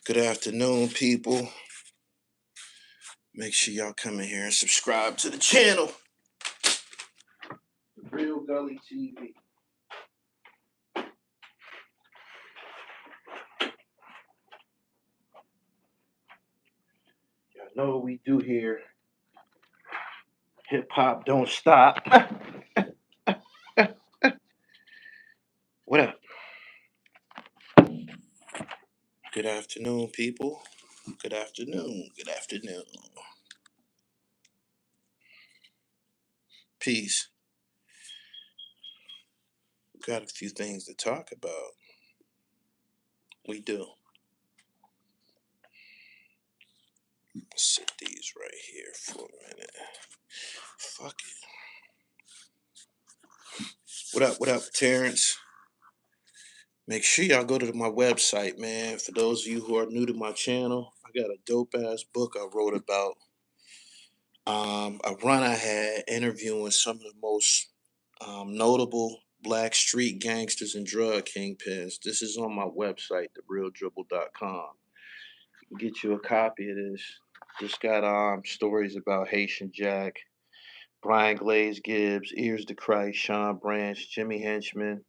Good afternoon, people. Make sure y'all come in here and subscribe to the channel. The Real Gully TV. Y'all know what we do here. Hip hop don't stop. What up? Good afternoon, people. Good afternoon. Good afternoon. Peace. Got a few things to talk about. We do. Let's set these right here for a minute. Fuck it. What up, Terrence? Make sure y'all go to my website, man. For those of you who are new to my channel, I got a dope ass book I wrote about a run I had interviewing some of the most notable black street gangsters and drug kingpins. This is on my website, therealdribble.com. You can get you a copy of this. Just got stories about Haitian Jack, Brian Glaze Gibbs, Ears to Christ, Sean Branch, Jimmy Henchman,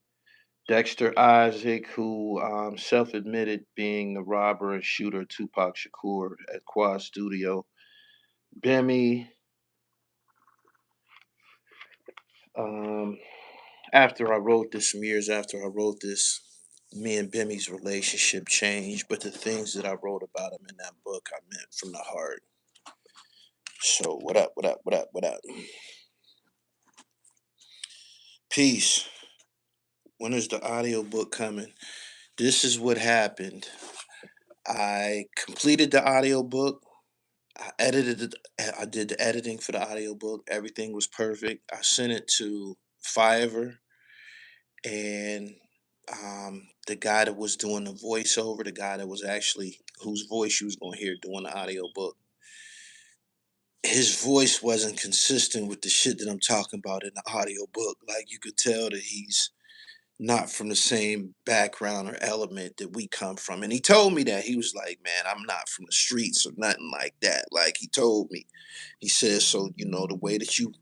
Dexter Isaac, who self-admitted being the robber and shooter Tupac Shakur at Quad Studio, Bemmy. Um, after I wrote this, some years after I wrote this, me and Bemmy's relationship changed, but the things that I wrote about him in that book, I meant from the heart. So what up? What up? Peace. When is the audiobook coming? This is what happened. I completed the audiobook. I edited it. I did the editing for the audiobook. Everything was perfect. I sent it to Fiverr, and the guy that was doing the voiceover, the guy that was actually whose voice you was gonna hear doing the audiobook, his voice wasn't consistent with the shit that I'm talking about in the audiobook. Like you could tell that he's not from the same background or element that we come from. And he told me that. He was like, man, I'm not from the streets or nothing like that. Like he told me. He says, so, the way that you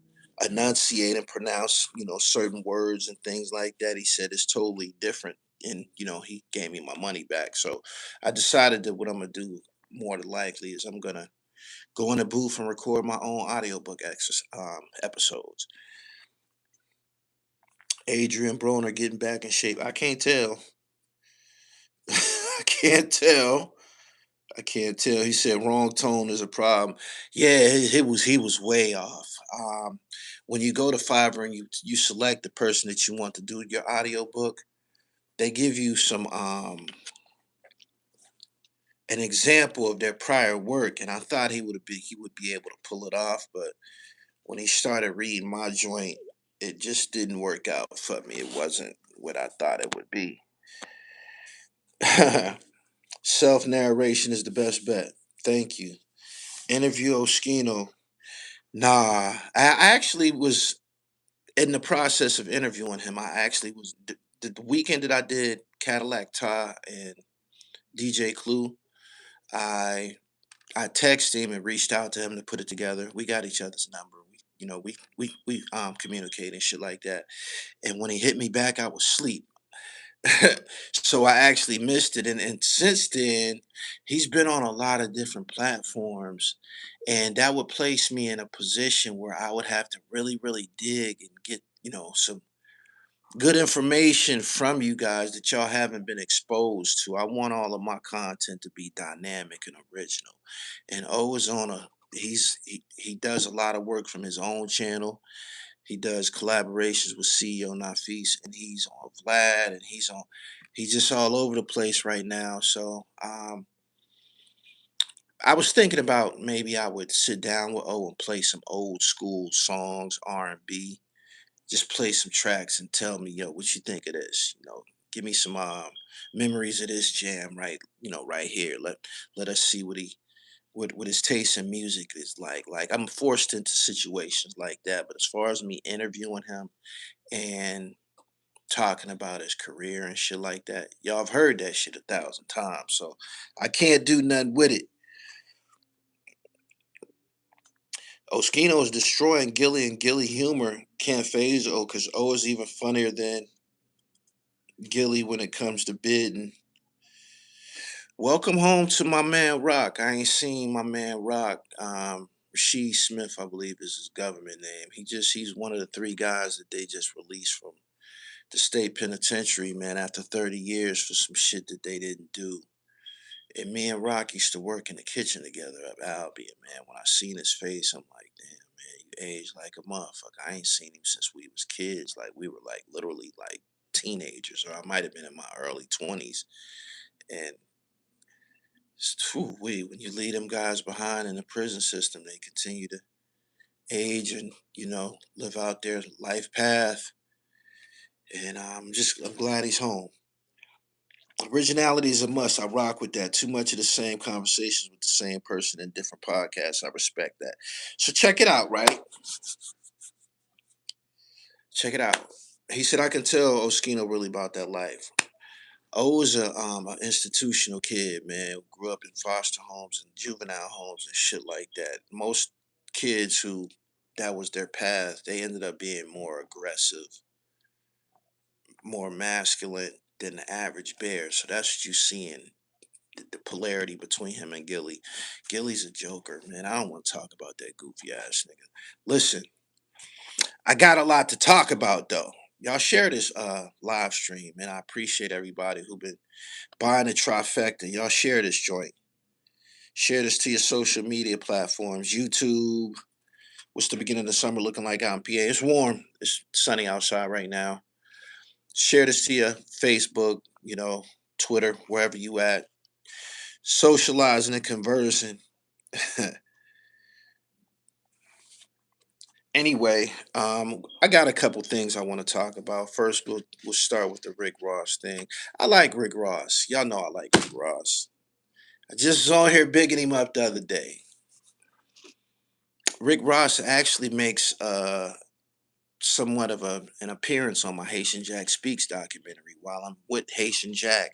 enunciate and pronounce, certain words and things like that, he said it's totally different. And, he gave me my money back. So I decided that what I'm gonna do more than likely is I'm gonna go in the booth and record my own audiobook episodes. Adrian Broner getting back in shape. I can't tell. I can't tell. I can't tell. He said wrong tone is a problem. Yeah, he was way off. When you go to Fiverr and you select the person that you want to do your audiobook, they give you some an example of their prior work, and I thought he would be able to pull it off, but when he started reading my joint, it just didn't work out for me. It wasn't what I thought it would be. Self narration is the best bet. Thank you. Interview Oskino. Nah, I actually was in the process of interviewing him. I actually was the weekend that I did Cadillac Ty and DJ Clue. I I texted him and reached out to him to put it together. We got each other's number. We communicate and shit like that. And when he hit me back, I was asleep. So I actually missed it. And since then, he's been on a lot of different platforms. And that would place me in a position where I would have to really, really dig and get, some good information from you guys that y'all haven't been exposed to. I want all of my content to be dynamic and original. And O is on he does a lot of work from his own channel. He does collaborations with CEO Nafis, and he's on Vlad, and he's just all over the place right now. So I was thinking about maybe I would sit down with O and play some old school songs, R&B. Just play some tracks and tell me, yo, what you think of this? Give me some memories of this jam, right? Right here. Let us see what his taste in music is like. Like I'm forced into situations like that, but as far as me interviewing him and talking about his career and shit like that. Y'all have heard that shit 1,000 times, so I can't do nothing with it. Oskino is destroying Gilly, and Gilly humor can't phase O because O is even funnier than Gilly when it comes to bidding. Welcome home to my man Rock. I ain't seen my man Rock. Rashid Smith, I believe, is his government name. He's one of the three guys that they just released from the state penitentiary, man, after 30 years for some shit that they didn't do. And me and Rock used to work in the kitchen together at Albion, man. When I seen his face, I'm like, damn, man, you aged like a motherfucker. I ain't seen him since we was kids. Like we were like literally like teenagers, or I might have been in my early 20s. And when you leave them guys behind in the prison system, they continue to age and, live out their life path. And I'm glad he's home. Originality is a must. I rock with that. Too much of the same conversations with the same person in different podcasts. I respect that. So check it out, right? Check it out. He said, I can tell Oskino really about that life. O was an institutional kid, man. Who grew up in foster homes and juvenile homes and shit like that. Most kids who that was their path, they ended up being more aggressive, more masculine than the average bear. So that's what you see in the polarity between him and Gilly. Gilly's a joker, man. I don't want to talk about that goofy ass nigga. Listen, I got a lot to talk about though. Y'all share this live stream, and I appreciate everybody who been buying the trifecta. Y'all share this joint. Share this to your social media platforms. YouTube. What's the beginning of the summer looking like out in PA? It's warm. It's sunny outside right now. Share this to your Facebook, Twitter, wherever you at. Socializing and conversing. Anyway, I got a couple things I want to talk about. First, we'll start with the Rick Ross thing. I like Rick Ross. Y'all know I like Rick Ross. I just was on here bigging him up the other day. Rick Ross actually makes somewhat of an appearance on my Haitian Jack Speaks documentary. While I'm with Haitian Jack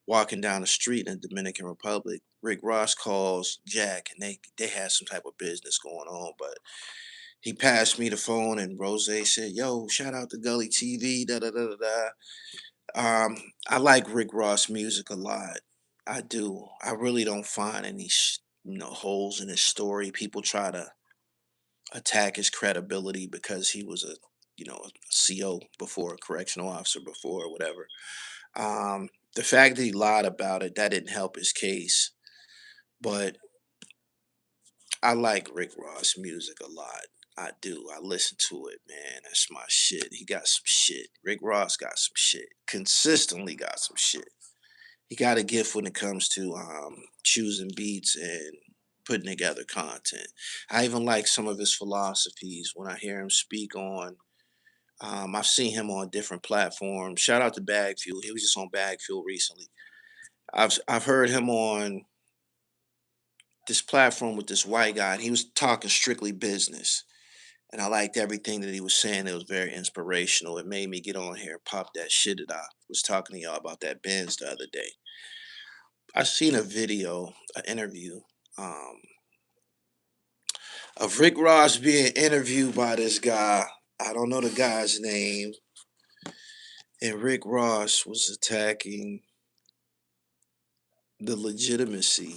walking down the street in the Dominican Republic, Rick Ross calls Jack and they had some type of business going on, but he passed me the phone and Rose said, "Yo, shout out to Gully TV." Da da da da da. I like Rick Ross music a lot. I do. I really don't find any holes in his story. People try to attack his credibility because he was a CO before, a correctional officer before, or whatever. The fact that he lied about it, that didn't help his case. But I like Rick Ross music a lot. I do. I listen to it, man. That's my shit. He got some shit. Rick Ross got some shit. Consistently got some shit. He got a gift when it comes to choosing beats and putting together content. I even like some of his philosophies when I hear him speak on. I've seen him on different platforms. Shout out to Bag Fuel. He was just on Bag Fuel recently. I've heard him on this platform with this white guy, and he was talking strictly business. And I liked everything that he was saying. It was very inspirational. It made me get on here and pop that shit that I was talking to y'all about that Benz the other day. I seen a video, an interview, um, of Rick Ross being interviewed by this guy. I don't know the guy's name. And Rick Ross was attacking the legitimacy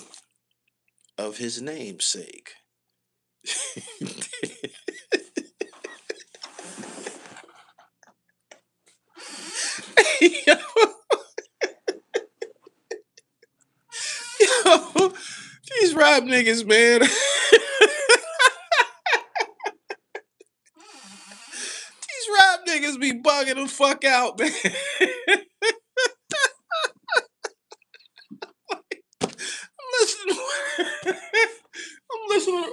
of his namesake. yo, yo, these rap niggas, man. These rap niggas be bugging the fuck out, man. Listen, I'm listening.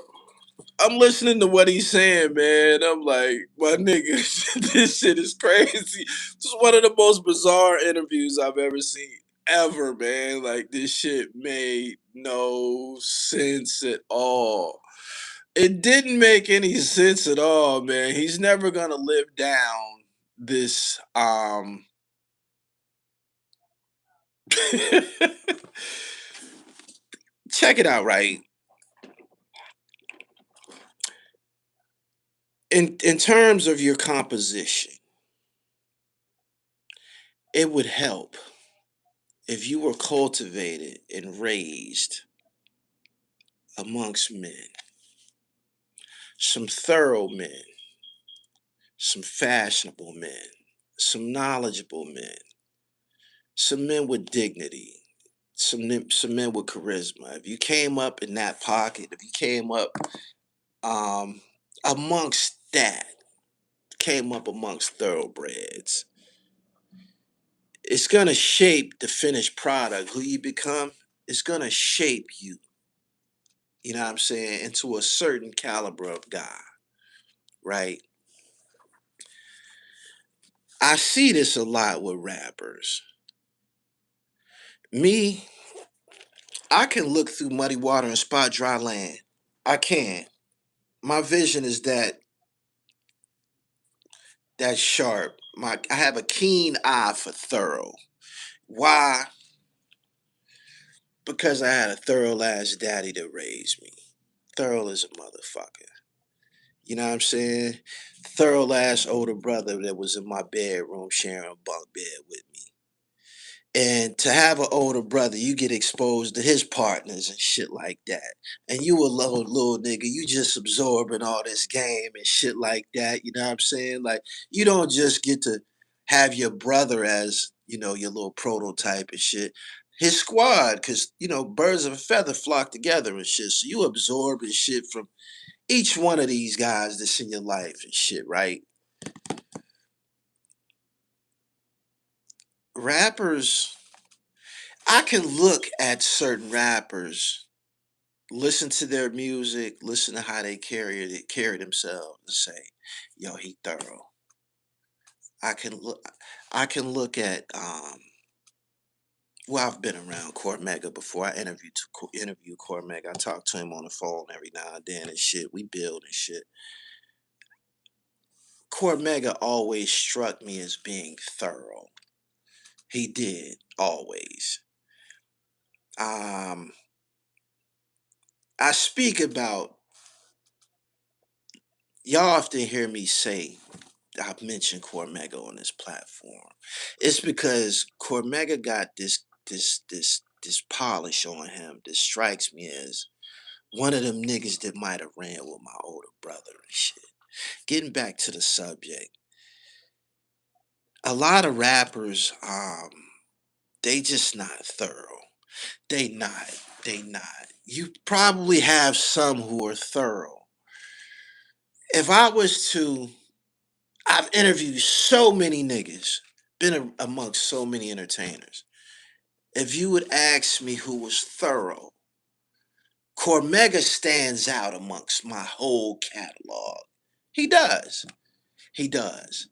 I'm listening to what he's saying, man. I'm like, my nigga, this shit is crazy. This is one of the most bizarre interviews I've ever seen. Ever, man. Like, this shit made no sense at all. It didn't make any sense at all, man. He's never gonna live down this Check it out, right? In terms of your composition, it would help if you were cultivated and raised amongst men, some thorough men, some fashionable men, some knowledgeable men, some men with dignity, some men with charisma. If you came up in that pocket, if you came up um, amongst that, came up amongst thoroughbreds, it's gonna shape the finished product. Who you become, it's gonna shape you. You know what I'm saying? Into a certain caliber of guy, right? I see this a lot with rappers. Me, I can look through muddy water and spot dry land. I can. My vision is that sharp. I have a keen eye for thorough. Why? Because I had a thorough ass daddy that raised me. Thorough as a motherfucker. You know what I'm saying? Thorough ass older brother that was in my bedroom sharing a bunk bed with me. And to have an older brother, you get exposed to his partners and shit like that. And you a little nigga, you just absorbing all this game and shit like that. You know what I'm saying? Like, you don't just get to have your brother as, your little prototype and shit. His squad, because, birds of a feather flock together and shit. So you absorbing shit from each one of these guys that's in your life and shit, right? Rappers, I can look at certain rappers, listen to their music, listen to how they carry themselves, and say, "Yo, he thorough." I can look at well, I've been around Cormega before. I interviewed Cormega. I talk to him on the phone every now and then and shit. We build and shit. Cormega always struck me as being thorough. He did always. Um, I speak about y'all often hear me say I've mentioned Cormega on this platform. It's because Cormega got this polish on him that strikes me as one of them niggas that might have ran with my older brother and shit. Getting back to the subject, a lot of rappers, they just not thorough. They not. They not. You probably have some who are thorough. If I was to, I've interviewed so many niggas, been amongst so many entertainers. If you would ask me who was thorough, Cormega stands out amongst my whole catalog. He does. He does.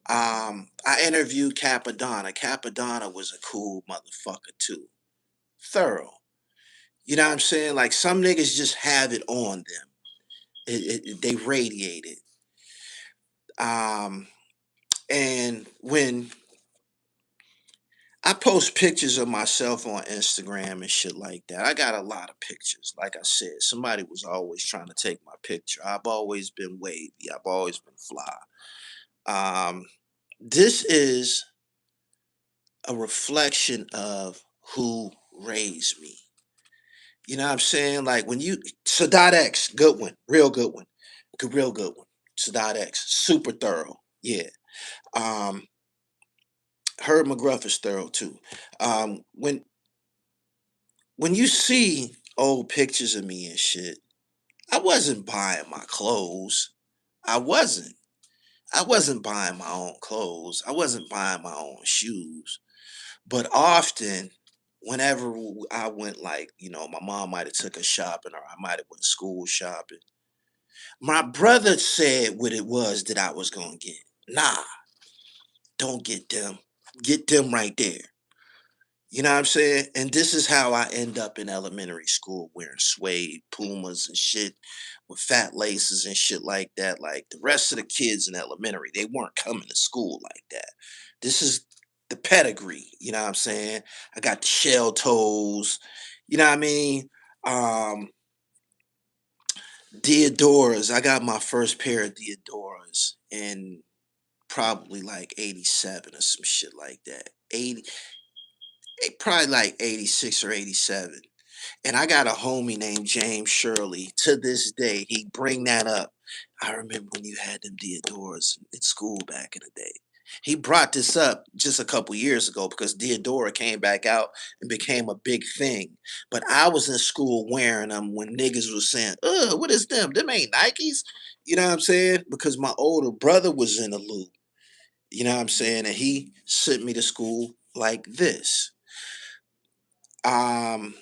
I interviewed Capadonna. Capadonna was a cool motherfucker too. Thorough. You know what I'm saying? Like some niggas just have it on them. They radiate it. Um, and when I post pictures of myself on Instagram and shit like that. I got a lot of pictures. Like I said, somebody was always trying to take my picture. I've always been wavy. I've always been fly. Um, this is a reflection of who raised me. You know what I'm saying? Like when you Sadat X, good one, real good one, real good one. Sadat X, super thorough. Yeah. Um, Herb McGruff is thorough too. When you see old pictures of me and shit, I wasn't buying my clothes. I wasn't. I wasn't buying my own clothes. I wasn't buying my own shoes. But often, whenever I went, like, my mom might have took us shopping or I might have went school shopping, my brother said what it was that I was going to get. Nah, don't get them. Get them right there. You know what I'm saying? And this is how I end up in elementary school wearing suede Pumas and shit with fat laces and shit like that. Like the rest of the kids in elementary, they weren't coming to school like that. This is the pedigree. You know what I'm saying? I got the shell toes. You know what I mean? Um, Deodoras. I got my first pair of Deodoras in probably like 87 or some shit like that. 80, probably like 86 or 87. And I got a homie named James Shirley. To this day, he bring that up. I remember when you had them Deodoras in school back in the day. He brought this up just a couple years ago because Deodora came back out and became a big thing. But I was in school wearing them when niggas was saying, "Ugh, what is them? Them ain't Nikes." You know what I'm saying? Because my older brother was in the loop. You know what I'm saying? And he sent me to school like this. Um,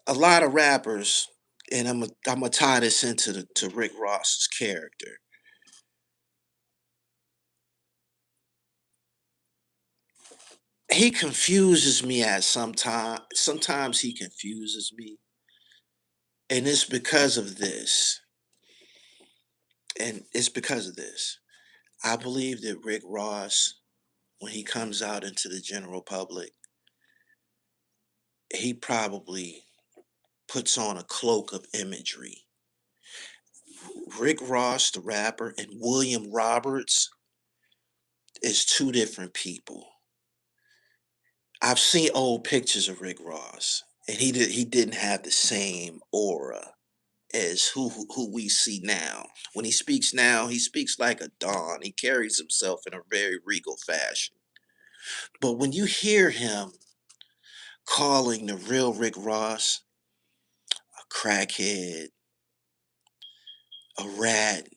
a lot of rappers, and I'm gonna tie this into to Rick Ross's character. He confuses me at some time. Sometimes he confuses me, and it's because of this. And it's because of this. I believe that Rick Ross, when he comes out into the general public, he probably puts on a cloak of imagery. Rick Ross, the rapper, and William Roberts is two different people. I've seen old pictures of Rick Ross, and he didn't have the same aura as who we see now. When he speaks now, he speaks like a don. He carries himself in a very regal fashion. But when you hear him calling the real Rick Ross a crackhead, a rat,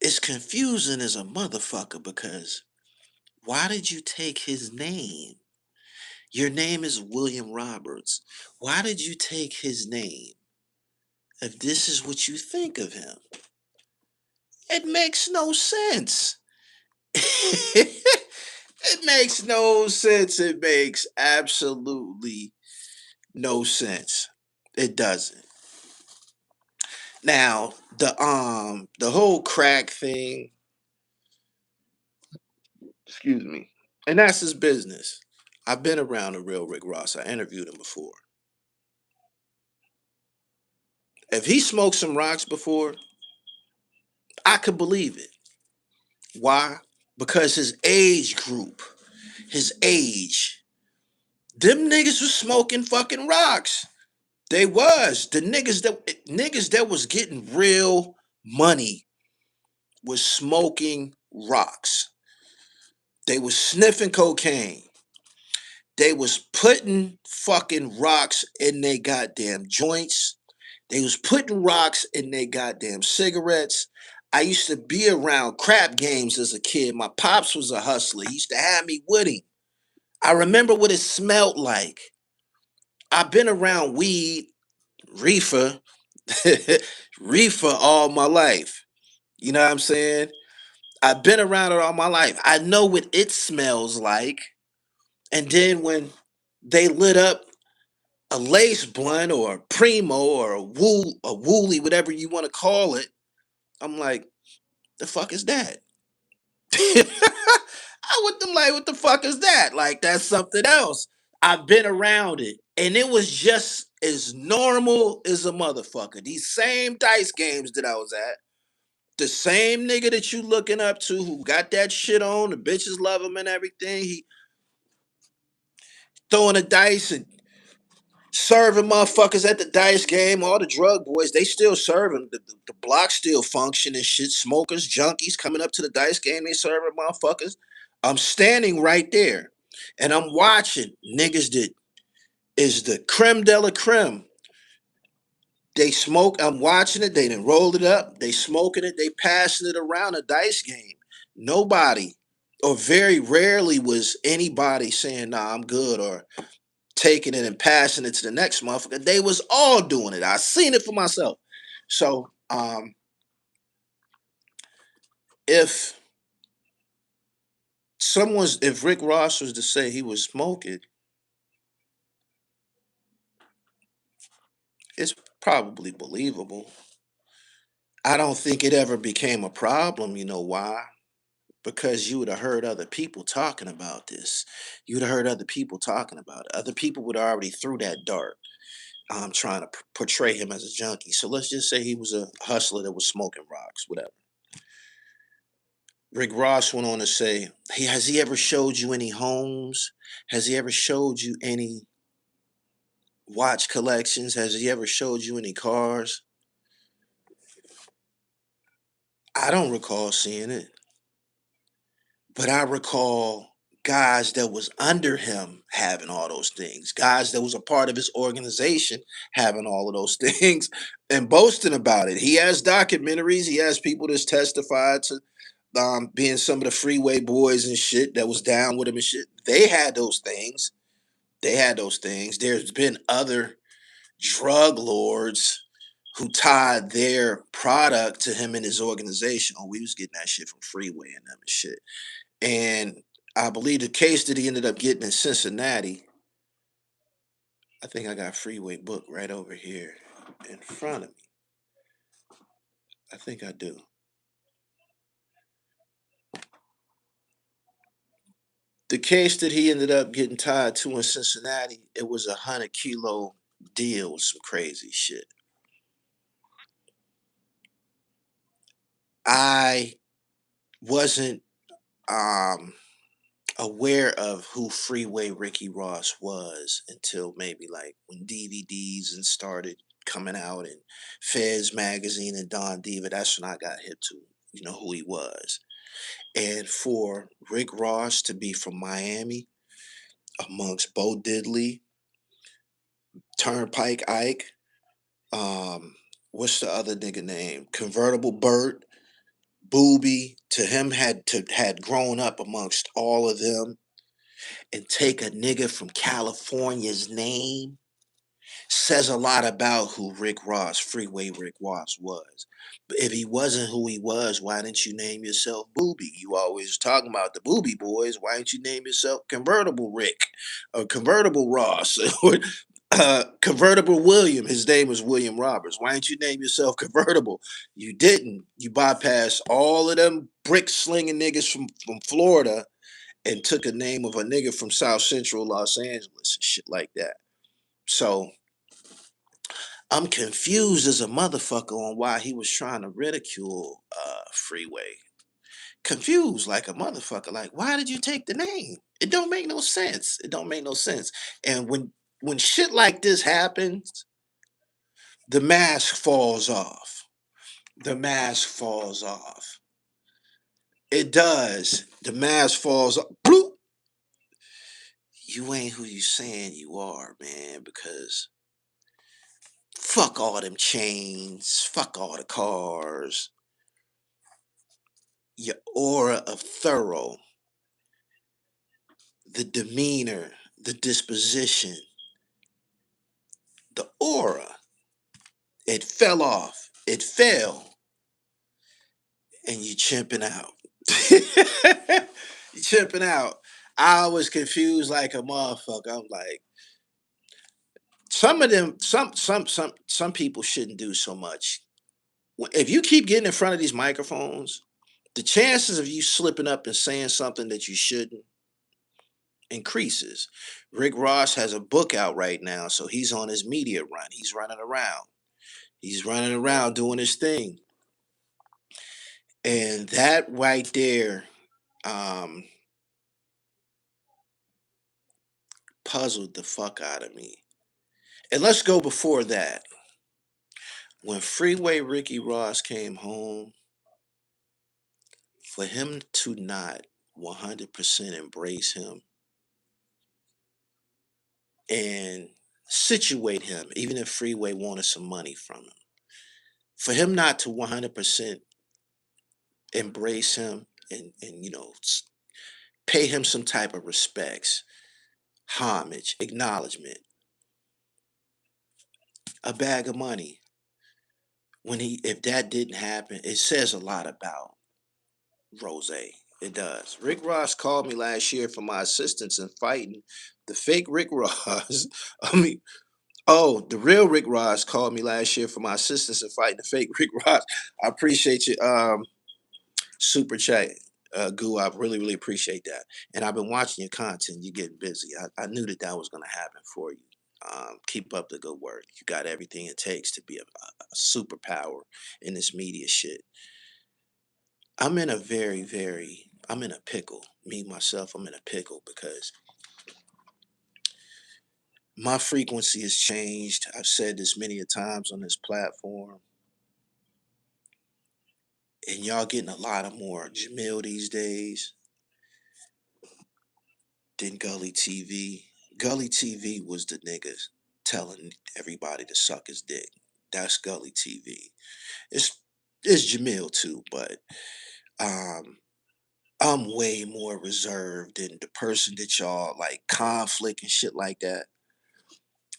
it's confusing as a motherfucker because why did you take his name? Your name is William Roberts. Why did you take his name if this is what you think of him? It makes no sense. It makes no sense. It makes absolutely no sense. It doesn't. Now, the whole crack thing, excuse me, and that's his business. I've been around the real Rick Ross. I interviewed him before. If he smoked some rocks before, I could believe it. Why? Because his age group, his age, them niggas was smoking fucking rocks. They was the niggas that was getting real money was smoking rocks. They was sniffing cocaine. They was putting fucking rocks in their goddamn joints. They was putting rocks in their goddamn cigarettes. I used to be around crap games as a kid. My pops was a hustler. He used to have me with him. I remember what it smelled like. I've been around weed, reefer, reefer all my life. You know what I'm saying? I've been around it all my life. I know what it smells like. And then when they lit up a lace blunt or a primo or a woolly, whatever you want to call it, I'm like, the fuck is that? I would them like, what the fuck is that? Like that's something else. I've been around it, and it was just as normal as a motherfucker. These same dice games that I was at, the same nigga that you looking up to who got that shit on, the bitches love him and everything. He throwing the dice and serving motherfuckers at the dice game. All the drug boys, they still serving. The block still function and shit. Smokers, junkies coming up to the dice game, they serving motherfuckers. I'm standing right there and I'm watching niggas that is the creme de la creme. They smoke, I'm watching it, they done rolled it up, they smoking it, they passing it around a dice game. Nobody, or very rarely was anybody saying, nah, I'm good, or taking it and passing it to the next motherfucker. They was all doing it. I seen it for myself. So if if Rick Ross was to say he was smoking, it's probably believable. I don't think it ever became a problem. You know why? because you would have heard other people talking about this. You'd have heard other people talking about it. Other people would have already threw that dart, trying to portray him as a junkie. So let's just say he was a hustler that was smoking rocks, whatever. Rick Ross went on to say, "Hey, has he ever showed you any homes? Has he ever showed you any watch collections? Has he ever showed you any cars?" I don't recall seeing it, but I recall guys that was under him having all those things, guys that was a part of his organization having all of those things and boasting about it. He has documentaries. He has people that's testified to being some of the freeway boys and shit that was down with him and shit. They had those things. They had those things. There's been other drug lords who tied their product to him and his organization. Oh, we was getting that shit from Freeway and them and shit. And I believe the case that he ended up getting in Cincinnati, I think I got Freeway book right over here in front of me. I think I do. The case that he ended up getting tied to in Cincinnati, it was 100 kilo deal with some crazy shit. I wasn't um aware of who Freeway Ricky Ross was until maybe like when DVDs and started coming out and Feds magazine and Don Diva. That's when I got hip to, who he was. And for Rick Ross to be from Miami amongst Bo Diddley, Turnpike Ike, what's the other nigga name? Convertible Burt, Booby, to him had grown up amongst all of them and take a nigga from California's name says a lot about who Rick Ross, Freeway Rick Ross was. But if he wasn't who he was, why didn't you name yourself Booby? You always talking about the Booby Boys. Why didn't you name yourself Convertible Rick or Convertible Ross or Convertible William? His name was William Roberts. Why didn't you name yourself Convertible? You didn't. You bypassed all of them brick slinging niggas from Florida and took a name of a nigga from South Central Los Angeles and shit like that. So I'm confused as a motherfucker on why he was trying to ridicule Freeway. Confused like a motherfucker. Like, why did you take the name? It don't make no sense. It don't make no sense. And when shit like this happens, the mask falls off. The mask falls off. It does. The mask falls off. Bloop! You ain't who you saying you are, man, because fuck all them chains, fuck all the cars. Your aura of thorough, the demeanor, the disposition, the aura, it fell off. It fell, and you chimping out. You chimping out. I was confused like a motherfucker. I'm like, some of them, some people shouldn't do so much. If you keep getting in front of these microphones, the chances of you slipping up and saying something that you shouldn't increases. Rick Ross has a book out right now, so he's on his media run. He's running around. He's running around doing his thing. And that right there um, puzzled the fuck out of me. And let's go before that. When Freeway Ricky Ross came home, for him to not 100% embrace him and situate him, even if Freeway wanted some money from him, for him not to 100% embrace him and pay him some type of respects, homage, acknowledgement, a bag of money. When he if that didn't happen, it says a lot about Rose. It does. Rick Ross called me last year for my assistance in fighting the fake Rick Ross. I mean, oh, the real Rick Ross called me last year for my assistance in fighting the fake Rick Ross. I appreciate you. Super chat. Goo. I really, really appreciate that. And I've been watching your content. You're getting busy. I knew that that was going to happen for you. Keep up the good work. You got everything it takes to be a superpower in this media shit. I'm in a I'm in a pickle. Me, myself, I'm in a pickle because my frequency has changed. I've said this many a times on this platform, and y'all getting a lot of more Jamil these days than Gully TV. Gully TV was the niggas telling everybody to suck his dick. That's Gully TV. It's it's Jamil too, but um I'm way more reserved than the person that y'all like conflict and shit like that.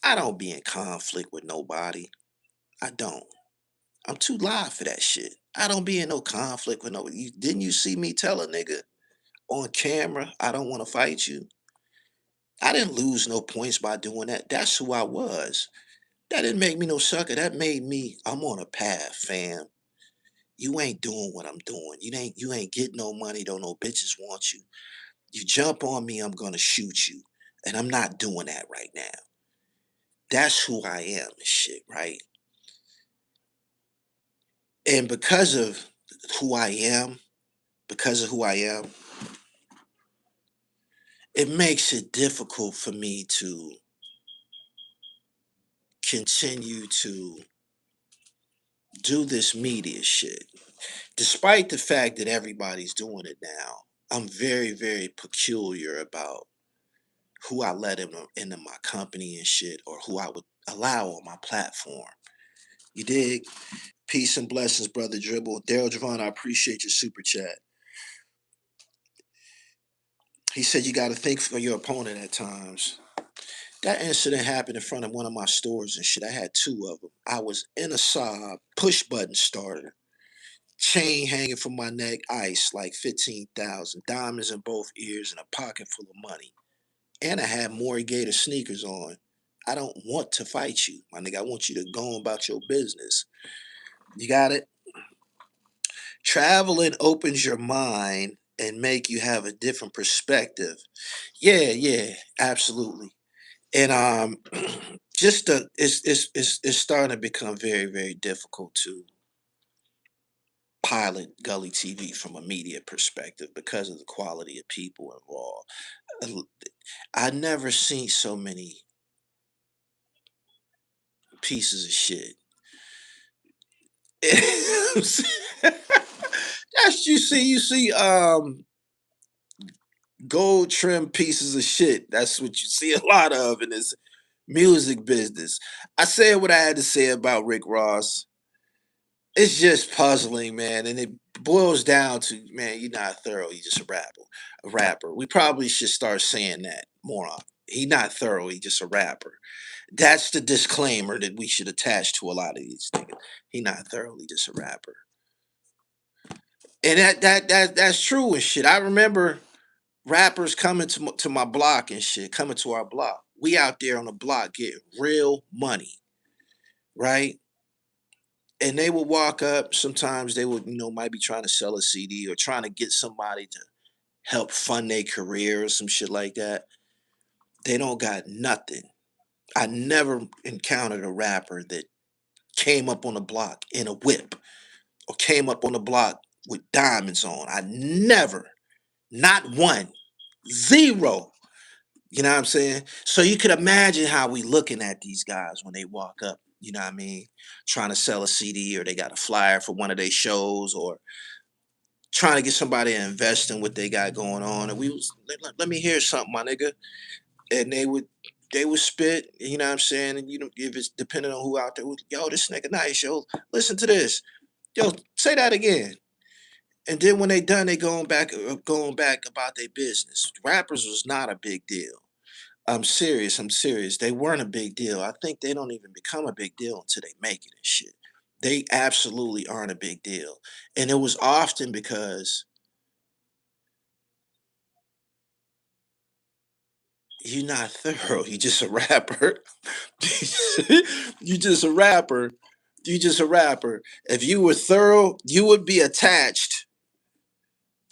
I don't be in conflict with nobody. I don't. I'm too live for that shit. I don't be in no conflict with no. Didn't you see me tell a nigga on camera I don't want to fight you? I didn't lose no points by doing that. That's who I was. That didn't make me no sucker. That made me. I'm on a path, fam. You ain't doing what I'm doing. You ain't getting no money. Don't no bitches want you. You jump on me, I'm gonna shoot you, and I'm not doing that right now. That's who I am, and shit, right? And who I am, because of who I am, it makes it difficult for me to continue to do this media shit. Despite the fact that everybody's doing it now, I'm very, very peculiar about who I let into my company and shit, or who I would allow on my platform. You dig? Peace and blessings, brother Dribble. Daryl Javon, I appreciate your super chat. He said you got to think for your opponent at times. That incident happened in front of one of my stores and shit. I had two of them. I was in a Saab, push button starter, chain hanging from my neck, ice like 15,000, diamonds in both ears, and a pocket full of money. And I had Maury Gator sneakers on. I don't want to fight you, my nigga. I want you to go on about your business. You got it? Traveling opens your mind and make you have a different perspective. Yeah, yeah, absolutely. And just it's starting to become very, very difficult to pilot Gully TV from a media perspective because of the quality of people involved. I never seen so many pieces of shit. That's you see gold trim pieces of shit. That's what you see a lot of in this music business. I said what I had to say about Rick Ross. It's just puzzling, man, and it boils down to, man, you're not thorough. You're just a rapper. A rapper. We probably should start saying that more often. He not thorough. He just a rapper. That's the disclaimer that we should attach to a lot of these things. He not thoroughly just a rapper, and that's true and shit. I remember rappers coming to my block and shit, coming to our block. We out there on the block getting real money, right? And they would walk up. Sometimes they would, might be trying to sell a CD or trying to get somebody to help fund their career or some shit like that. They don't got nothing. I never encountered a rapper that came up on the block in a whip or came up on the block with diamonds on. I never, not one, zero. You know what I'm saying? So you could imagine how we looking at these guys when they walk up, you know what I mean? Trying to sell a CD or they got a flyer for one of their shows or trying to get somebody to invest in what they got going on. And we was let me hear something, my nigga. And they would spit, you know what I'm saying? And if it's depending on who out there, yo, this nigga nice, yo. Listen to this. Yo, say that again. And then when they done, they going back about their business. Rappers was not a big deal. I'm serious. I'm serious. They weren't a big deal. I think they don't even become a big deal until they make it and shit. They absolutely aren't a big deal. And it was often because you're not thorough. You just a rapper. You just a rapper. You just a rapper. If you were thorough, you would be attached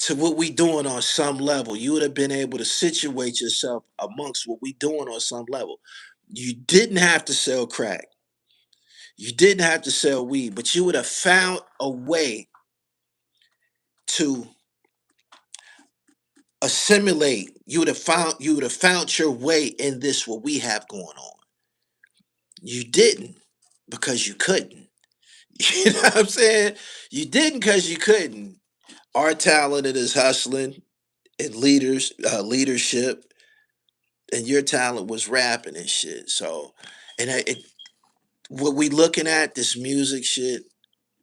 to what we doing on some level. You would have been able to situate yourself amongst what we doing on some level. You didn't have to sell crack. You didn't have to sell weed, but you would have found a way to assimilate. You would have found your way in this what we have going on. You didn't because you couldn't. You know what I'm saying? You didn't because you couldn't. Our talent is hustling and leadership, and your talent was rapping and shit. So, what we looking at this music shit,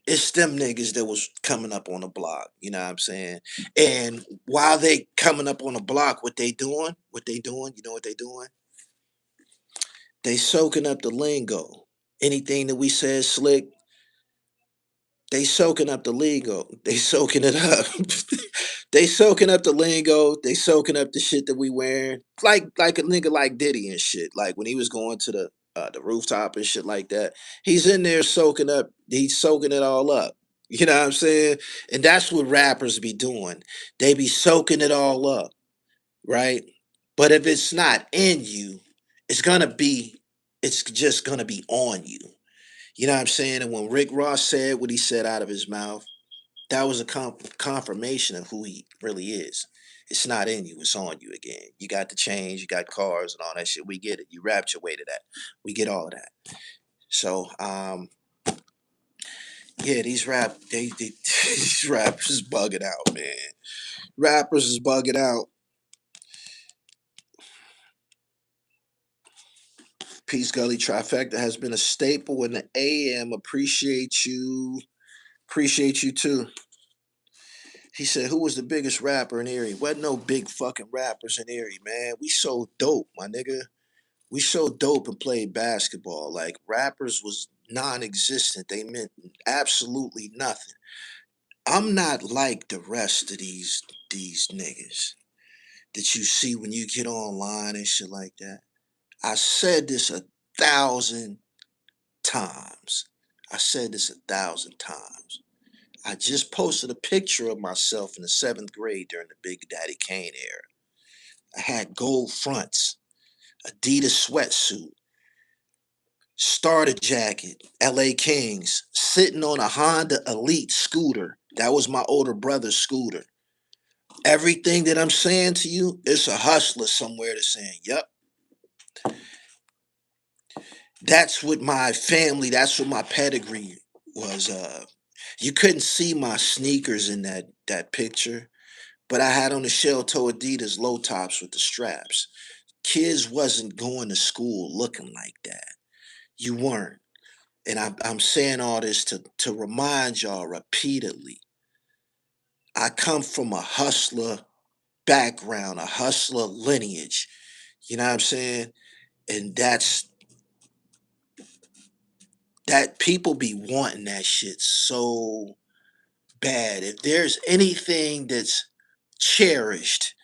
it's them niggas that was coming up on the block. You know what I'm saying? And while they coming up on the block, what they doing, you know what they doing? They soaking up the lingo. Anything that we said slick, they soaking up the lingo. They soaking it up. They soaking up the lingo. They soaking up the shit that we wearing. Like a nigga like Diddy and shit. Like when he was going to the rooftop and shit like that. He's in there soaking up. He's soaking it all up. You know what I'm saying? And that's what rappers be doing. They be soaking it all up, right? But if it's not in you, it's gonna be. It's just gonna be on you. You know what I'm saying? And when Rick Ross said what he said out of his mouth, that was a confirmation of who he really is. It's not in you, it's on you again. You got the change, you got cars and all that shit. We get it. You rapped your way to that. We get all of that. So, yeah, these rappers is bugging out, man. Rappers is bugging out. Peace Gully Trifecta has been a staple in the AM. Appreciate you. Appreciate you too. He said, "Who was the biggest rapper in Erie?" Wasn't no big fucking rappers in Erie, man. We so dope, my nigga. We so dope and played basketball. Like rappers was non-existent. They meant absolutely nothing. I'm not like the rest of these niggas that you see when you get online and shit like that. I said this 1,000 times. I said this 1,000 times. I just posted a picture of myself in the seventh grade during the Big Daddy Kane era. I had gold fronts, Adidas sweatsuit, starter jacket, LA Kings, sitting on a Honda Elite scooter. That was my older brother's scooter. Everything that I'm saying to you, it's a hustler somewhere that's saying, yep, that's what my family, that's what my pedigree was. You couldn't see my sneakers in that picture, but I had on the shell toe Adidas low tops with the straps. Kids wasn't going to school looking like that. You weren't. And I'm saying all this to remind y'all repeatedly. I come from a hustler background, a hustler lineage. You know what I'm saying? And that people be wanting that shit so bad. If there's anything that's cherished,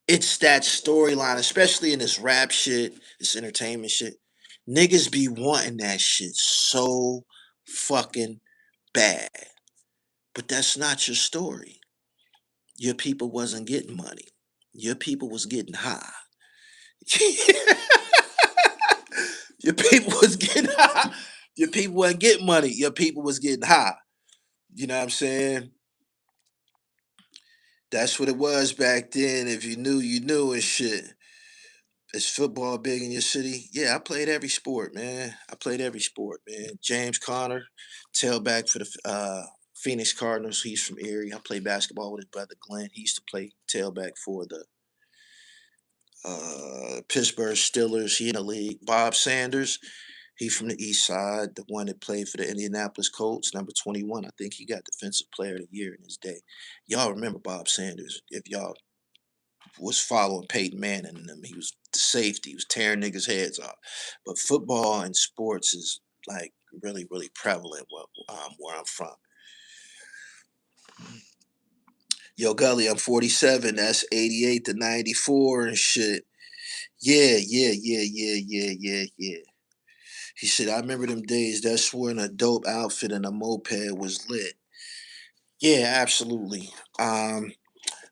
it's that storyline, especially in this rap shit, this entertainment shit. Niggas be wanting that shit so fucking bad. But that's not your story. Your people wasn't getting money. Your people was getting high. Your people was getting high. Your people wasn't getting money. Your people was getting high. You know what I'm saying? That's what it was back then. If you knew, you knew and shit. Is football big in your city? Yeah, I played every sport, man. I played every sport, man. James Conner, tailback for the Phoenix Cardinals. He's from Erie. I played basketball with his brother Glenn. He used to play tailback for the Pittsburgh Steelers. He in the league. Bob Sanders, he from the East Side, the one that played for the Indianapolis Colts, number 21. I think he got Defensive Player of the Year in his day. Y'all remember Bob Sanders? If y'all was following Peyton Manning and them, he was the safety. He was tearing niggas' heads off. But football and sports is like really, really prevalent where I'm from. Yo, Gully, I'm 47. That's 88 to 94 and shit. Yeah, yeah, yeah, yeah, yeah, yeah, yeah. He said, I remember them days. That's when a dope outfit and a moped was lit. Yeah, absolutely. Um,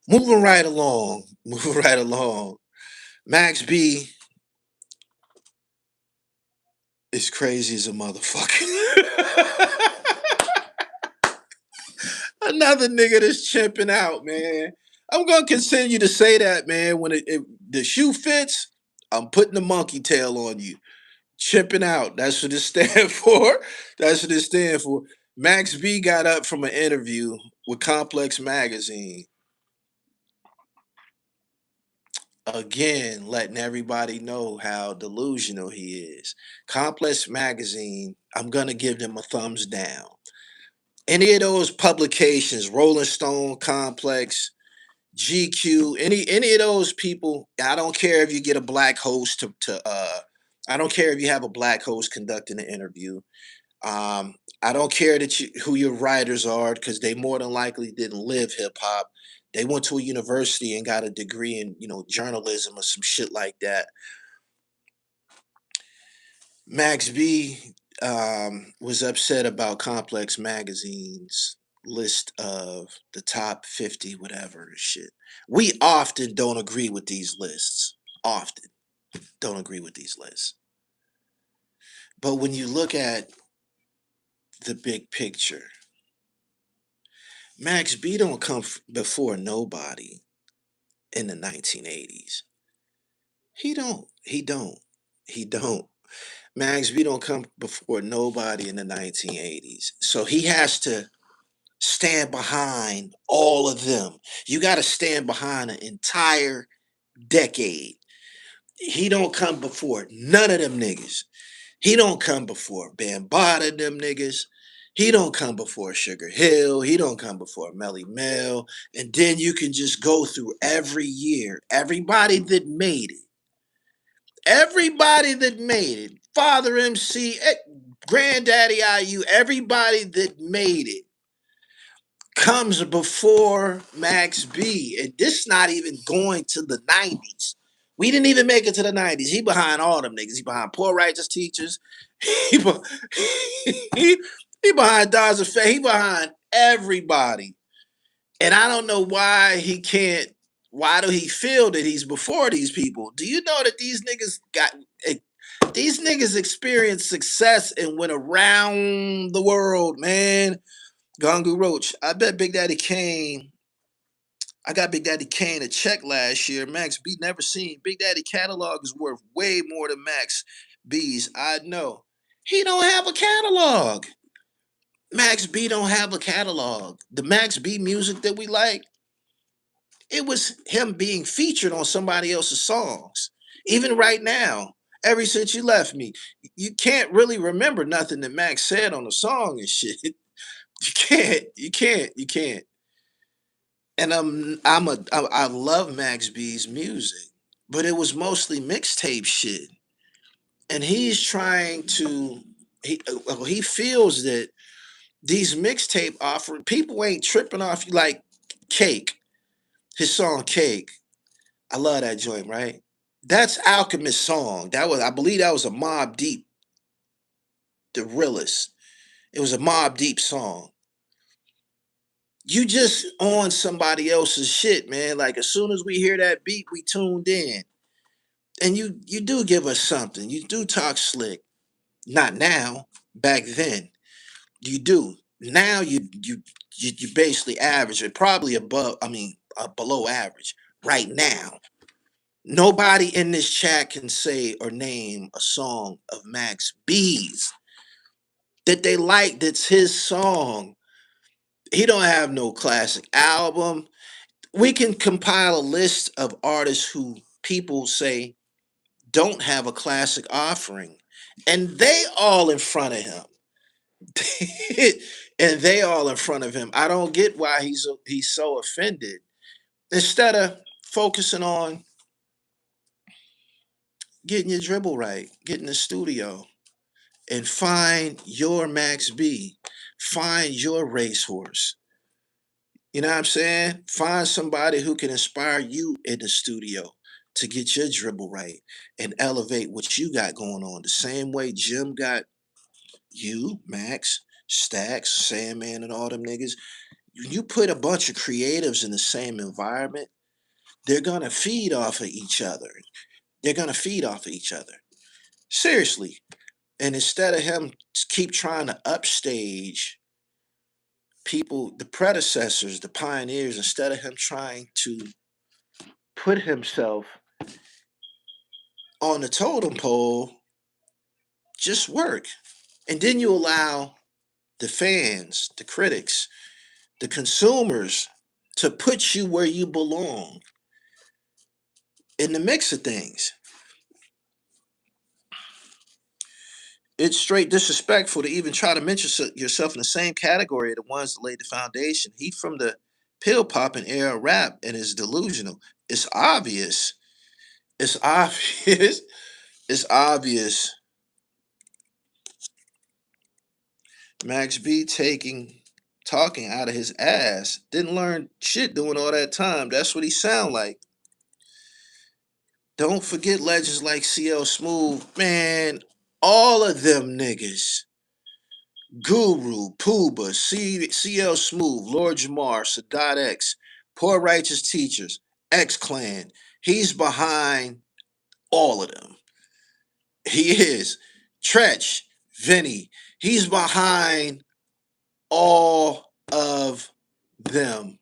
moving right along, moving right along. Max B is crazy as a motherfucker. Another nigga that's chimping out, man. I'm gonna continue to say that, man. When the shoe fits, I'm putting the monkey tail on you. Chipping out. That's what it stands for. That's what it stands for. Max B got up from an interview with Complex Magazine. Again, letting everybody know how delusional he is. Complex Magazine, I'm gonna give them a thumbs down. Any of those publications, Rolling Stone, Complex, GQ, any of those people, I don't care if you get a black host to I don't care if you have a black host conducting an interview. I don't care who your writers are because they more than likely didn't live hip hop. They went to a university and got a degree in journalism or some shit like that. Max B was upset about Complex Magazine's list of the top 50 whatever shit. We often don't agree with these lists. Often don't agree with these lists. But when you look at the big picture, Max B don't come before nobody in the 1980s. He don't. He don't. He don't. Max B don't come before nobody in the 1980s. So he has to stand behind all of them. You got to stand behind an entire decade. He don't come before none of them niggas. He don't come before Bambaataa them niggas. He don't come before Sugar Hill. He don't come before Melly Mel. And then you can just go through every year. Everybody that made it. Everybody that made it. Father MC, Granddaddy IU, everybody that made it comes before Max B. And this not even going to the 90s. We didn't even make it to the 90s. He behind all them niggas. He behind Poor Righteous Teachers. He, he, he behind Dawes Effect. He behind everybody. And I don't know why he can't. Why do he feel that he's before these people? Do you know that these niggas experienced success and went around the world, man? Gongu Roach. I bet Big Daddy Kane. I got Big Daddy Kane a check last year. Max B never seen. Big Daddy catalog is worth way more than Max B's. I know. He don't have a catalog. Max B don't have a catalog. The Max B music that we like, it was him being featured on somebody else's songs. Even right now, ever since you left me, you can't really remember nothing that Max said on the song and shit. You can't. You can't. You can't. And I love Max B's music, but it was mostly mixtape shit. And he's trying to he feels that these mixtape offering people ain't tripping off you like Cake, his song Cake. I love that joint, right? That's Alchemist's song. I believe that was a Mobb Deep, the realest. It was a Mobb Deep song. You just on somebody else's shit, man. Like as soon as we hear that beat, we tuned in. And you do give us something. You do talk slick. Not now, back then. You do. Now you basically average it, probably above, below average right now. Nobody in this chat can say or name a song of Max B's that they like that's his song. He don't have no classic album. We can compile a list of artists who people say don't have a classic offering. And they all in front of him. And they all in front of him. I don't get why he's so offended. Instead of focusing on getting your dribble right, get in the studio and find your Max B. Find your racehorse. You know what I'm saying? Find somebody who can inspire you in the studio to get your dribble right and elevate what you got going on. The same way Jim got you, Max, Stacks, Sandman, and all them niggas. you put a bunch of creatives in the same environment, they're gonna feed off of each other. They're gonna feed off of each other. Seriously. And instead of him keep trying to upstage people, the predecessors, the pioneers, instead of him trying to put himself on the totem pole, just work. And then you allow the fans, the critics, the consumers to put you where you belong in the mix of things. It's straight disrespectful to even try to mention yourself in the same category of the ones that laid the foundation. He from the pill popping era of rap and is delusional. It's obvious. It's obvious. It's obvious. Max B talking out of his ass. Didn't learn shit doing all that time. That's what he sound like. Don't forget legends like CL Smooth. Man, all of them niggas. Guru, Pooba, CL Smooth, Lord Jamar, Sadat X, Poor Righteous Teachers, X Clan. He's behind all of them. He is. Tretch, Vinny. He's behind all of them.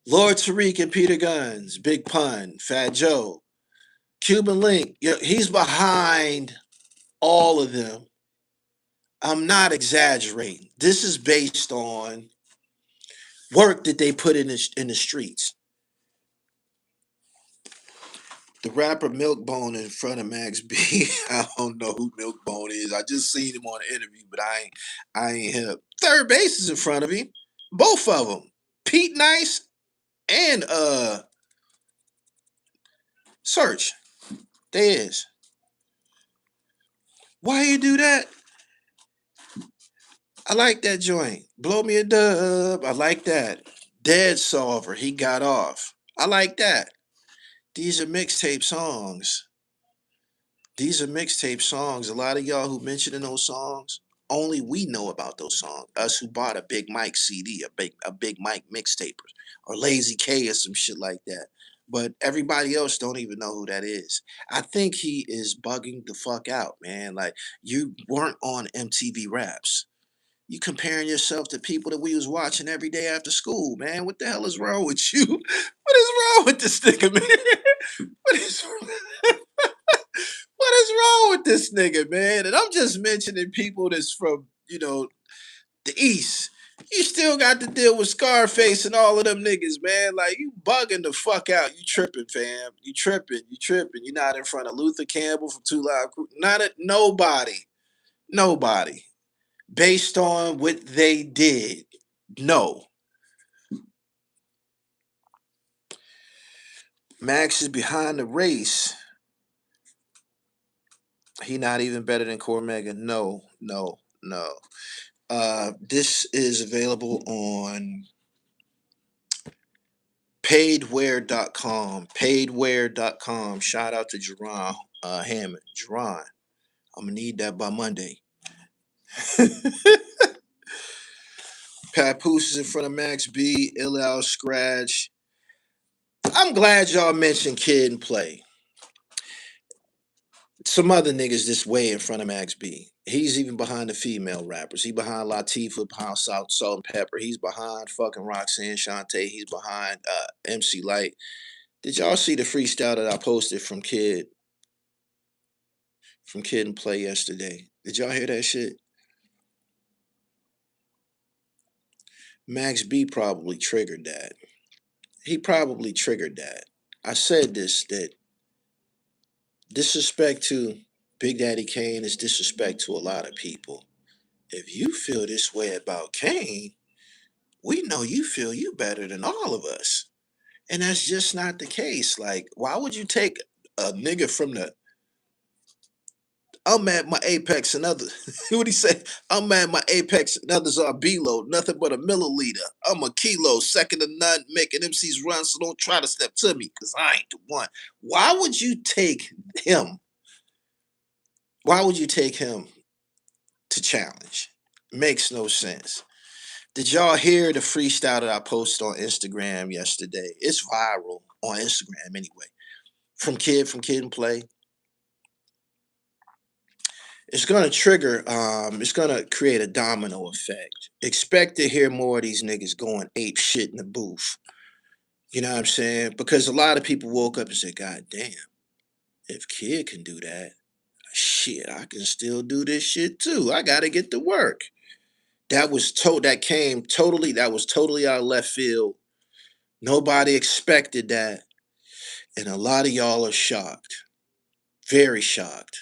Lord Tariq and Peter Guns, Big Pun, Fat Joe, Cuban Link. He's behind all of them. I'm not exaggerating. This is based on work that they put in the streets. The rapper Milkbone in front of Max B. I don't know who Milkbone is. I just seen him on an interview, but I ain't hip. Third base is in front of him. Both of them. Pete Nice and Search. There is. Why you do that? I like that joint. Blow me a dub. I like that. Dead Solver. He got off. I like that. These are mixtape songs. These are mixtape songs. A lot of y'all who mentioned in those songs, only we know about those songs. Us who bought a Big Mike CD, a Big Mike mixtape, or Lazy K or some shit like that. But everybody else don't even know who that is. I think he is bugging the fuck out, man. Like, you weren't on MTV Raps. You comparing yourself to people that we was watching every day after school, man. What the hell is wrong with you? What is wrong with this nigga, man? What is what is wrong with this nigga, man? And I'm just mentioning people that's from, the East. You still got to deal with Scarface and all of them niggas, man. Like, you bugging the fuck out. You tripping, fam. You tripping. You tripping. You're not in front of Luther Campbell from Two Live Crew. Not a, nobody. Nobody. Based on what they did. No. Max is behind the race. He not even better than Cormega. No, no, no. This is available on paidwear.com. Paidwear.com. Shout out to Jerron Hammond. Jerron, I'm going to need that by Monday. Papoose is in front of Max B. Ill Scratch. I'm glad y'all mentioned Kid and Play. Some other niggas this way in front of Max B. He's even behind the female rappers. He behind Latifah, behind Salt and Pepper. He's behind fucking Roxanne Shante. He's behind MC Light. Did y'all see the freestyle that I posted from Kid and Play yesterday? Did y'all hear that shit? Max B probably triggered that. He probably triggered that. I said that disrespect to Big Daddy Kane is disrespect to a lot of people. If you feel this way about Kane, we know you feel you better than all of us. And that's just not the case. Like, why would you take a nigga from the I'm at my apex and others. What he say? I'm at my apex and others are below. Nothing but a milliliter. I'm a kilo, second to none, making MCs run, so don't try to step to me, because I ain't the one. Why would you take him? Why would you take him to challenge? Makes no sense. Did y'all hear the freestyle that I posted on Instagram yesterday? It's viral on Instagram anyway. From Kid and Play. It's gonna trigger, it's gonna create a domino effect. Expect to hear more of these niggas going ape shit in the booth. You know what I'm saying? Because a lot of people woke up and said, God damn, if Kid can do that, shit, I can still do this shit too. I gotta get to work. That was totally out of left field. Nobody expected that. And a lot of y'all are shocked. Very shocked.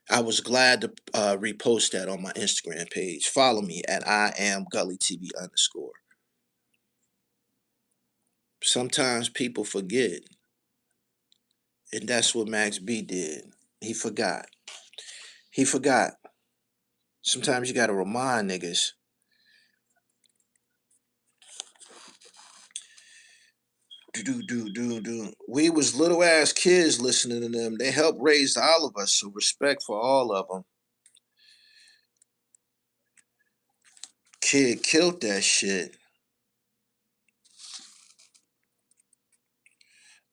I was glad to repost that on my Instagram page. Follow me at I am gullytv _. Sometimes people forget, and that's what Max B did. He forgot. He forgot. Sometimes you gotta remind niggas. Do. We was little ass kids listening to them. They helped raise all of us, so respect for all of them. Kid killed that shit.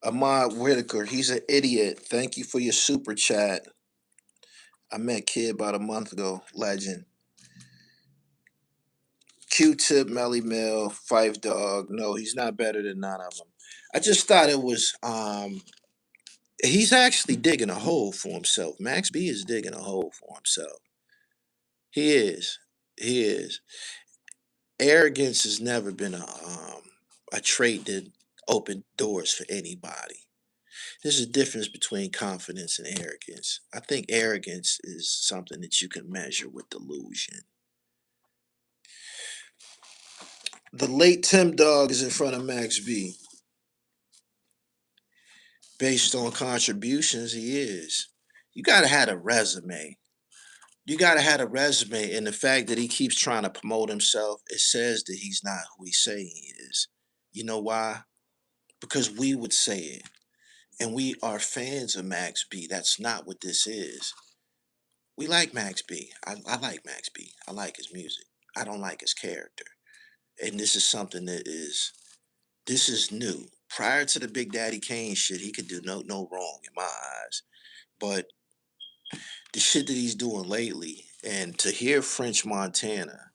Ahmad Whitaker, he's an idiot. Thank you for your super chat. I met Kid about a month ago. Legend. Q-Tip, Melly Mel, Fife Dog. No, he's not better than none of them. I just thought it was he's actually digging a hole for himself. Max B is digging a hole for himself. He is. He is. Arrogance has never been a trait that opened doors for anybody. There's a difference between confidence and arrogance. I think arrogance is something that you can measure with delusion. The late Tim Dog is in front of Max B. Based on contributions, he is. You gotta have a resume. You gotta have a resume, and the fact that he keeps trying to promote himself, it says that he's not who he's saying he is. You know why? Because we would say it, and we are fans of Max B. That's not what this is. We like Max B. I like Max B. I like his music. I don't like his character, and this is something that is this is new. Prior to the Big Daddy Kane shit, he could do no wrong in my eyes. But the shit that he's doing lately, and to hear French Montana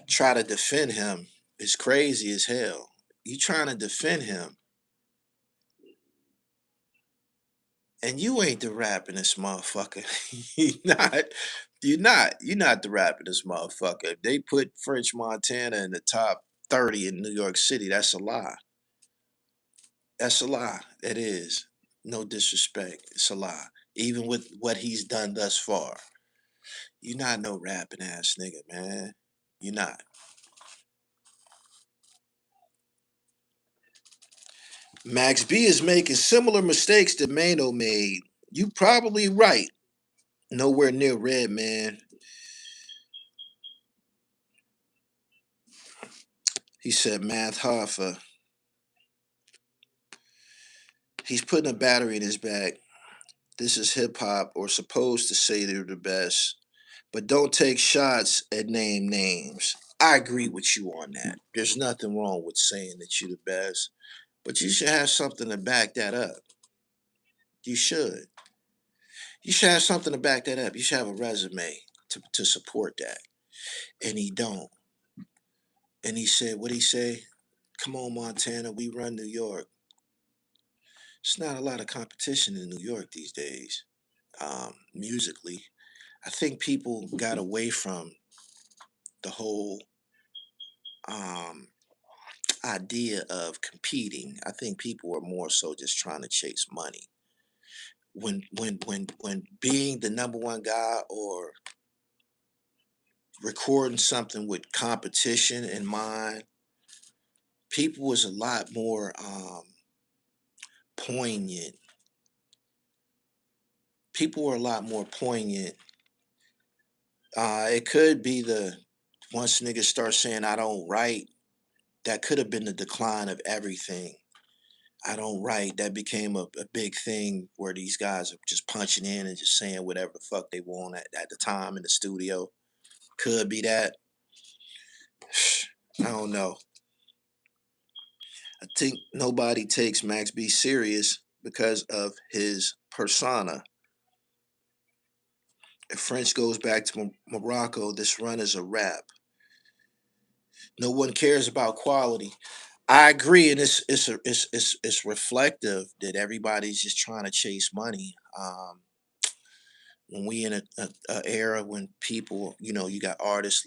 try to defend him is crazy as hell. You trying to defend him, and you ain't the rappingest motherfucker. you not. You're not the rappingest motherfucker. If they put French Montana in the top 30 in New York City, that's a lie. That's a lie. It is. No disrespect. It's a lie. Even with what he's done thus far. You're not no rapping ass nigga, man. You're not. Max B is making similar mistakes that Mano made. You probably right. Nowhere near Red Man. He said Math Hoffa. He's putting a battery in his back. This is hip hop, or supposed to say they're the best. But don't take shots at name names. I agree with you on that. There's nothing wrong with saying that you're the best, but you should have something to back that up. You should. You should have something to back that up. You should have a resume to support that. And he don't. And he said, what he say? Come on, Montana, we run New York. It's not a lot of competition in New York these days, musically. I think people got away from the whole um, idea of competing. I think people are more so just trying to chase money. When being the number one guy or recording something with competition in mind, people was a lot more poignant. People were a lot more poignant. It could be the once niggas start saying I don't write, that could have been the decline of everything. I don't write. That became a big thing where these guys are just punching in and just saying whatever the fuck they want at the time in the studio. Could be that. I don't know. I think nobody takes Max B serious because of his persona. If French goes back to Morocco, this run is a wrap. No one cares about quality. I agree, and it's reflective that everybody's just trying to chase money. When we in a era when people, you got artists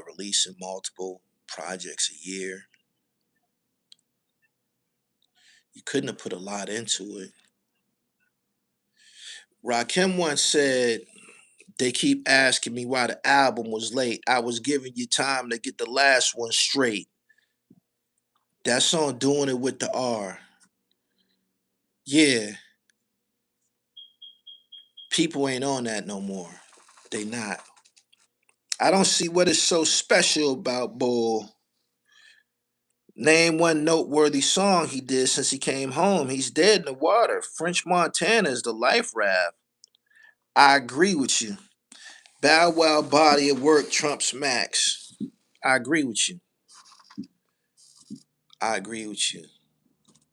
releasing multiple projects a year, you couldn't have put a lot into it. Rakim once said, "They keep asking me why the album was late. I was giving you time to get the last one straight." That song, "Doing It with the R." Yeah, people ain't on that no more. They not. I don't see what is so special about Bull. Name one noteworthy song he did since he came home. He's dead in the water. French Montana is the life raft. I agree with you. Bow Wow body of work trumps Max. I agree with you. I agree with you.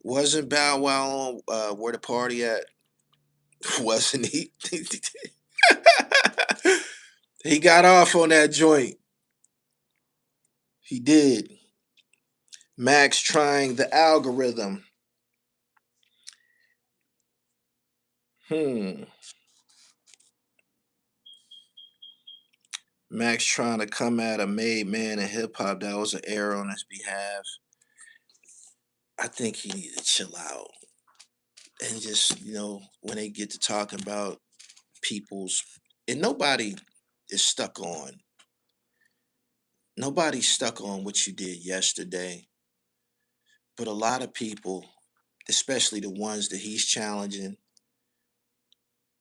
Wasn't Bow Wow on Where the Party At? Wasn't he? He got off on that joint. He did. Max trying the algorithm. Hmm. Max trying to come at a made man in hip hop. That was an error on his behalf. I think he needed to chill out and just, when they get to talking about people's, and nobody's stuck on what you did yesterday, but a lot of people, especially the ones that he's challenging,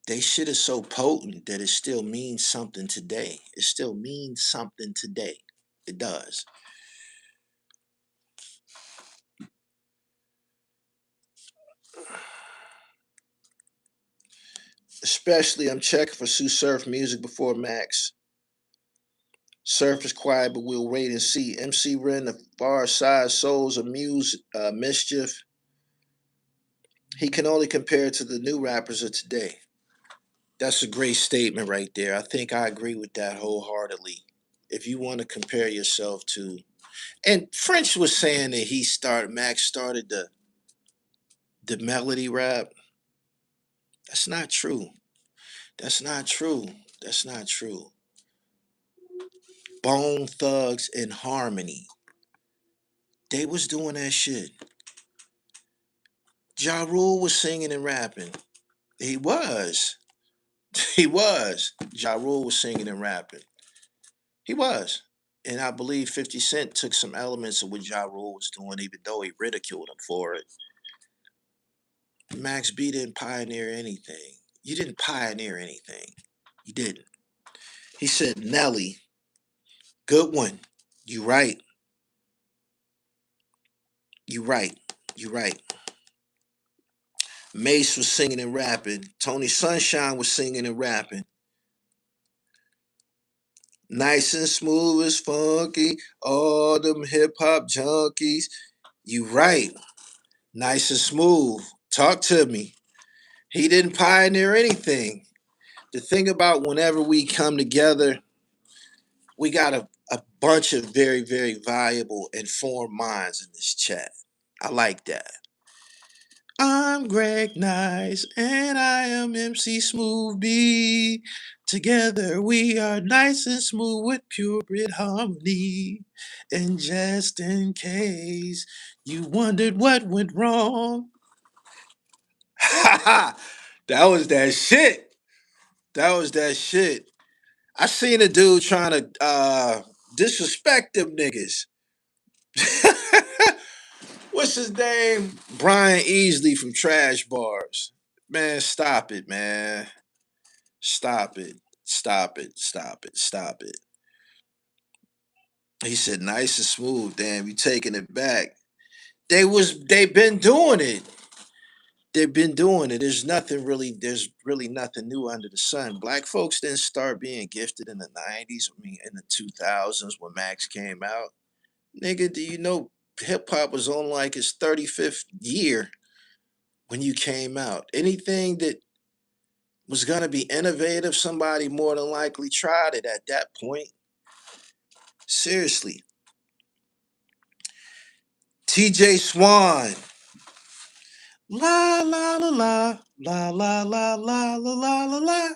they shit is so potent that it still means something today. It still means something today. It does. Especially, I'm checking for Sue Surf music before Max. Surf is quiet, but we'll wait and see. MC Ren, the far side souls of mischief. He can only compare to the new rappers of today. That's a great statement right there. I think I agree with that wholeheartedly. If you want to compare yourself to, and French was saying that Max started the melody rap. That's not true. That's not true. That's not true. Bone Thugs and Harmony. They was doing that shit. Ja Rule was singing and rapping. He was. He was. Ja Rule was singing and rapping. He was. And I believe 50 Cent took some elements of what Ja Rule was doing, even though he ridiculed him for it. Max B didn't pioneer anything. You didn't pioneer anything. You didn't. He said, "Nelly, good one. You right. You right. You right." Mace was singing and rapping. Tony Sunshine was singing and rapping. Nice and smooth as funky. All them hip hop junkies. You right. Nice and smooth. Talk to me. He didn't pioneer anything. The thing about whenever we come together, we got a bunch of very, very valuable, informed minds in this chat. I like that. I'm Greg Nice, and I am MC Smooth B. Together we are nice and smooth with purebred harmony. And just in case you wondered what went wrong, that was that shit. That was that shit. I seen a dude trying to disrespect them niggas. What's his name? Brian Easley from Trash Bars. Man, stop it, man. Stop it. Stop it. Stop it. Stop it. He said nice and smooth. Damn, you taking it back. They been doing it. they've been doing it. There's really nothing new under the sun. Black folks didn't start being gifted in the 90s, I mean in the 2000s when Max came out. Nigga, do you know hip hop was on like its 35th year when you came out? Anything that was gonna be innovative, somebody more than likely tried it at that point. Seriously. TJ Swan. La la la la la la la la la la la la.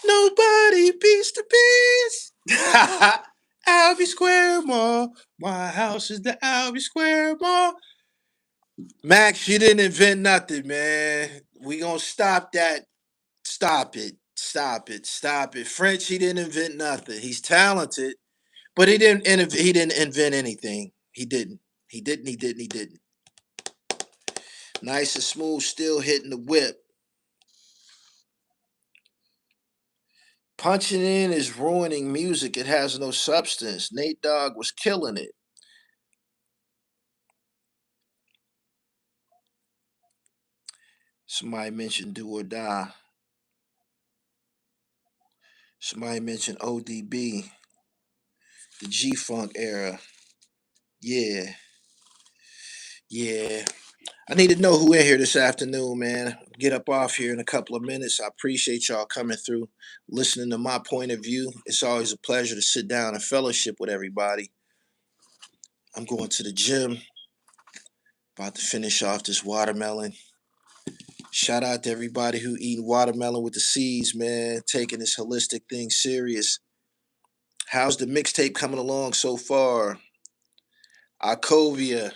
Nobody beats the beats. Albee Square Mall. My house is the Albee Square Mall. Max, you didn't invent nothing, man. We gonna stop that. Stop it. Stop it. Stop it. French, he didn't invent nothing. He's talented, but he didn't invent anything. He didn't. He didn't. He didn't. He didn't. Nice and smooth, still hitting the whip. Punching in is ruining music. It has no substance. Nate Dogg was killing it. Somebody mentioned Do or Die. Somebody mentioned ODB, the G Funk era. Yeah, yeah. I need to know who in here this afternoon, man. Get up off here in a couple of minutes. I appreciate y'all coming through, listening to my point of view. It's always a pleasure to sit down and fellowship with everybody. I'm going to the gym, about to finish off this watermelon. Shout out to everybody who eating watermelon with the seeds, man. Taking this holistic thing serious. How's the mixtape coming along so far? Alcovia,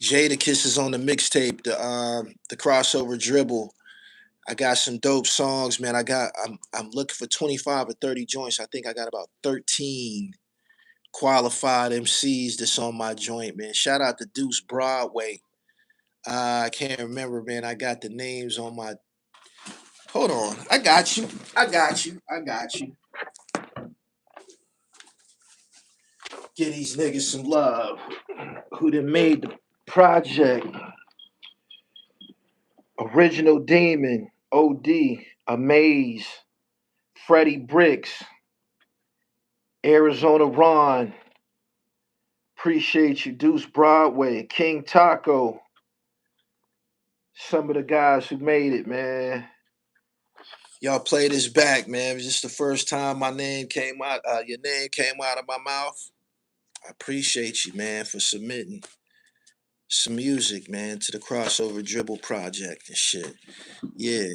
Jada Kisses on the mixtape, the crossover dribble. I got some dope songs, man. I'm looking for 25 or 30 joints. I think I got about 13 qualified MCs that's on my joint, man. Shout out to Deuce Broadway. I can't remember, man. I got the names on my. Hold on. I got you. I got you. I got you. Give these niggas some love. Who done made the project? Original Demon, OD, Amaze, Freddie Bricks, Arizona Ron. Appreciate you, Deuce Broadway, King Taco. Some of the guys who made it, man. Y'all play this back, man. It was just the first time my name came out. Your name came out of my mouth. I appreciate you, man, for submitting some music, man, to the Crossover Dribble Project and shit. Yeah.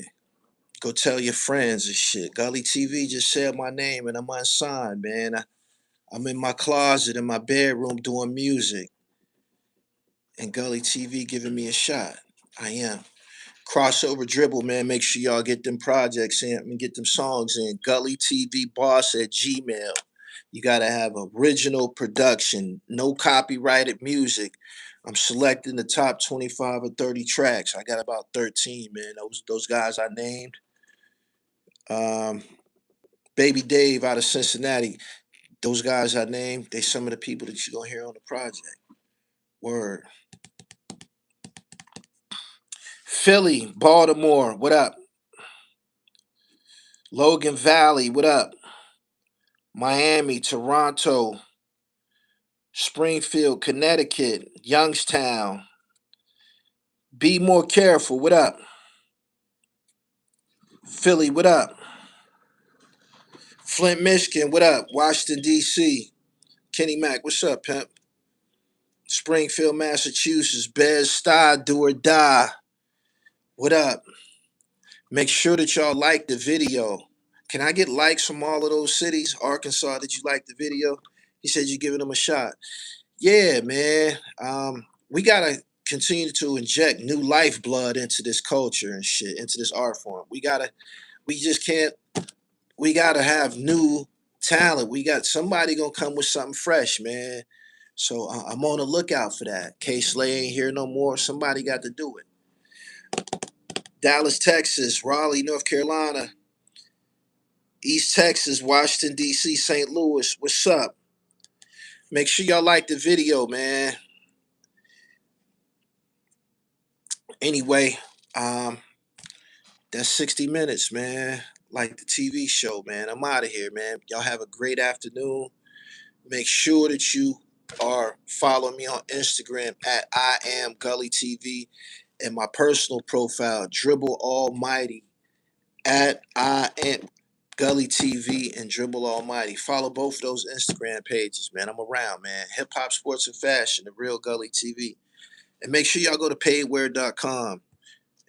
Go tell your friends and shit. Gully TV just said my name and I'm unsigned, man. I'm in my closet in my bedroom doing music. And Gully TV giving me a shot. I am. Crossover Dribble, man. Make sure y'all get them projects in and get them songs in. Gully TV Boss at Gmail. You gotta have original production, no copyrighted music. I'm selecting the top 25 or 30 tracks. I got about 13, man. Those guys I named. Um, Baby Dave out of Cincinnati. Those guys I named, they some of the people that you're gonna hear on the project. Word. Philly, Baltimore, what up? Logan Valley, what up? Miami, Toronto, Springfield, Connecticut, Youngstown. Be more careful, what up? Philly, what up? Flint, Michigan, what up? Washington, D.C. Kenny Mack, what's up, pimp? Springfield, Massachusetts, Bed-Stuy, Do or Die. What up? Make sure that y'all like the video. Can I get likes from all of those cities? Arkansas, did you like the video? He said you're giving him a shot. Yeah, man. We gotta continue to inject new lifeblood into this culture and shit, into this art form. We just can't. We gotta have new talent. We got somebody gonna come with something fresh, man. So I'm on the lookout for that. K Slay ain't here no more. Somebody got to do it. Dallas, Texas, Raleigh, North Carolina, East Texas, Washington, D.C., St. Louis. What's up? Make sure y'all like the video, man. Anyway, Um, that's 60 minutes, man. Like the TV show, man. I'm out of here, man. Y'all have a great afternoon. Make sure that you are following me on Instagram at I am Gully TV and my personal profile, Dribble Almighty at I am Gully TV and Dribble Almighty. Follow both of those Instagram pages, man. I'm around, man. Hip hop, sports, and fashion, the real Gully TV. And make sure y'all go to paidwear.com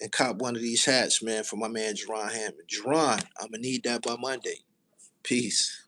and cop one of these hats, man, for my man Jerron Hammond. Jerron, I'm gonna need that by Monday. Peace.